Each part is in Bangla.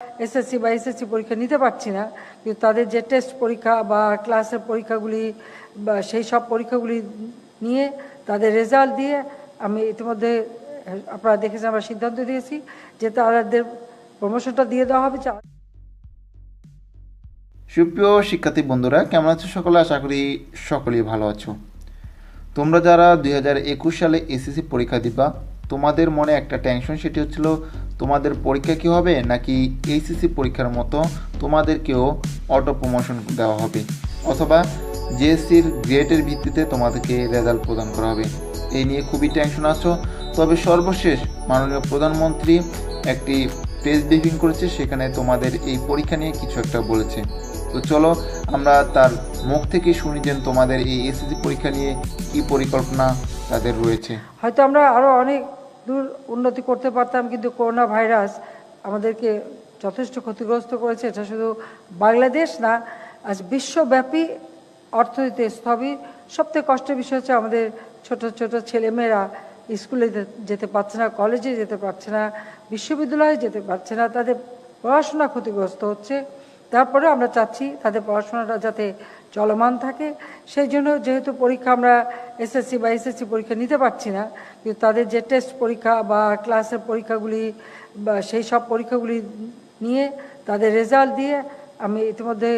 এসএসসি বা এসএসসি পরীক্ষা নিতে পারছি না, কিন্তু তাদের যে টেস্ট পরীক্ষা বা ক্লাসের পরীক্ষাগুলি বা সেই সব পরীক্ষাগুলি নিয়ে তাদের রেজাল্ট দিয়ে আমি ইতিমধ্যে আপনারা দেখেছেন আমরা সিদ্ধান্ত দিয়েছি যে তাদের প্রমোশনটা দিয়ে দেওয়া হবে। সুপ্রিয় শিক্ষার্থী বন্ধুরা, কেমন আছো সকলে? আশা করি সকলেই ভালো আছো। তোমরা যারা 2021 সালে এসএসসি পরীক্ষা দিবা, তোমাদের মনে একটা টেনশন, সেটি হচ্ছিল তোমাদের পরীক্ষা কী হবে, নাকি এইচএসসি পরীক্ষার মতো তোমাদেরকেও অটো প্রমোশন দেওয়া হবে, অথবা জেএসসির গ্রেডের ভিত্তিতে তোমাদেরকে রেজাল্ট প্রদান করা হবে। এই নিয়ে খুবই টেনশন আছো। তবে সর্বশেষ মাননীয় প্রধানমন্ত্রী একটি প্রেস ব্রিফিং করেছে, সেখানে তোমাদের এই পরীক্ষা নিয়ে কিছু একটা বলেছে। তো চলো আমরা তার মুখ থেকে শুনি যে তোমাদের এই এসএসসি পরীক্ষা নিয়ে কি পরিকল্পনা তাদের রয়েছে। হয়তো আমরা আরও অনেক দূর উন্নতি করতে পারতাম, কিন্তু করোনা ভাইরাস আমাদেরকে যথেষ্ট ক্ষতিগ্রস্ত করেছে। এটা শুধু বাংলাদেশ না, আজ বিশ্বব্যাপী অর্থনীতি স্থবির। সবথেকে কষ্টের বিষয় হচ্ছে আমাদের ছোট ছোট ছেলেমেয়েরা স্কুলে যেতে পারছে না, কলেজে যেতে পারছে না, বিশ্ববিদ্যালয়ে যেতে পারছে না, তাদের পড়াশোনা ক্ষতিগ্রস্ত হচ্ছে। তারপরে আমরা চাচ্ছি তাদের পড়াশোনাটা যাতে চলমান থাকে। সেই জন্য যেহেতু পরীক্ষা আমরা এসএসসি বা এসএসসি পরীক্ষা নিতে পারছি না, কিন্তু তাদের যে টেস্ট পরীক্ষা বা ক্লাসের পরীক্ষাগুলি বা সেই সব পরীক্ষাগুলি নিয়ে তাদের রেজাল্ট দিয়ে আমি ইতিমধ্যে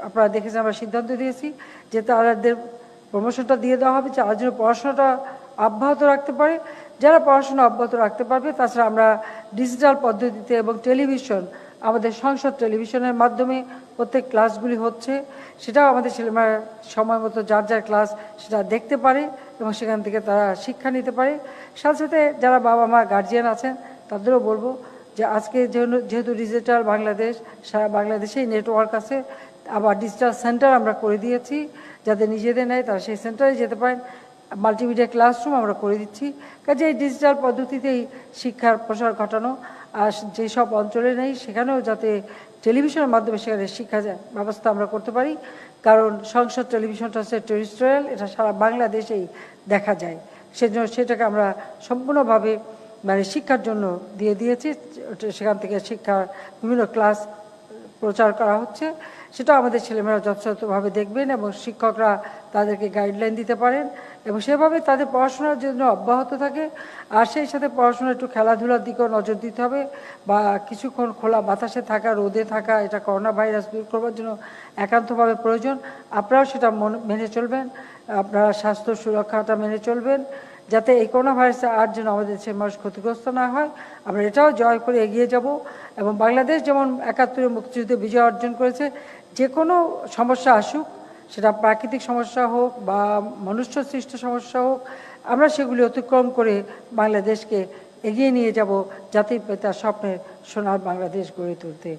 আপনারা দেখেছেন আমরা সিদ্ধান্ত দিয়েছি যে তাদের প্রমোশনটা দিয়ে দেওয়া হবে, যার জন্য পড়াশোনাটা অব্যাহত রাখতে পারে। যারা পড়াশোনা অব্যাহত রাখতে পারবে, তাছাড়া আমরা ডিজিটাল পদ্ধতিতে এবং টেলিভিশন, আমাদের সংসদ টেলিভিশনের মাধ্যমে প্রত্যেক ক্লাসগুলি হচ্ছে, সেটাও আমাদের ছেলেমেয়েরা সময় মতো যার যার ক্লাস সেটা দেখতে পারে এবং সেখান থেকে তারা শিক্ষা নিতে পারে। সাথে সাথে যারা বাবা মা গার্জিয়ান আছেন তাদেরও বলবো যে আজকে যেহেতু ডিজিটাল বাংলাদেশ, সারা বাংলাদেশেই নেটওয়ার্ক আছে, আবার ডিজিটাল সেন্টার আমরা করে দিয়েছি, যাদের নিজেদের নেয় তারা সেই সেন্টারে যেতে পারেন। মাল্টিমিডিয়া ক্লাসরুম আমরা করে দিচ্ছি। কাজে এই ডিজিটাল পদ্ধতিতেই শিক্ষার প্রসার ঘটানো, আর যেসব অঞ্চলে নেই সেখানেও যাতে টেলিভিশনের মাধ্যমে সেখানে শিক্ষা ব্যবস্থা আমরা করতে পারি। কারণ সংসদ টেলিভিশনটা হচ্ছে টেরিস্ট্রিয়াল, এটা সারা বাংলাদেশেই দেখা যায়। সেজন্য সেটাকে আমরা সম্পূর্ণভাবে শিক্ষার জন্য দিয়ে দিয়েছি। সেখান থেকে শিক্ষার বিভিন্ন ক্লাস প্রচার করা হচ্ছে, সেটা আমাদের ছেলেমেয়েরা যথাযথভাবে দেখবেন এবং শিক্ষকরা তাদেরকে গাইডলাইন দিতে পারেন এবং সেভাবে তাদের পড়াশোনার জন্য অব্যাহত থাকে। আর সেই সাথে পড়াশোনা একটু খেলাধুলার দিকেও নজর দিতে হবে, বা কিছুক্ষণ খোলা বাতাসে থাকা, রোদে থাকা, এটা করোনা ভাইরাস দূর করবার জন্য একান্তভাবে প্রয়োজন। আপনারাও সেটা মেনে চলবেন, আপনারা স্বাস্থ্য সুরক্ষাটা মেনে চলবেন, যাতে এই করোনা ভাইরাসে আর যেন আমাদের দেশের মানুষ ক্ষতিগ্রস্ত না হয়। আমরা এটাও জয় করে এগিয়ে যাব এবং বাংলাদেশ যেমন ৭১ মুক্তিযুদ্ধে বিজয় অর্জন করেছে, যে কোনো সমস্যা আসুক, সেটা প্রাকৃতিক সমস্যা হোক বা মনুষ্য সৃষ্ট সমস্যা হোক, আমরা সেগুলি অতিক্রম করে বাংলাদেশকে এগিয়ে নিয়ে যাব জাতির পিতার স্বপ্নের সোনার বাংলাদেশ গড়ে তুলতে।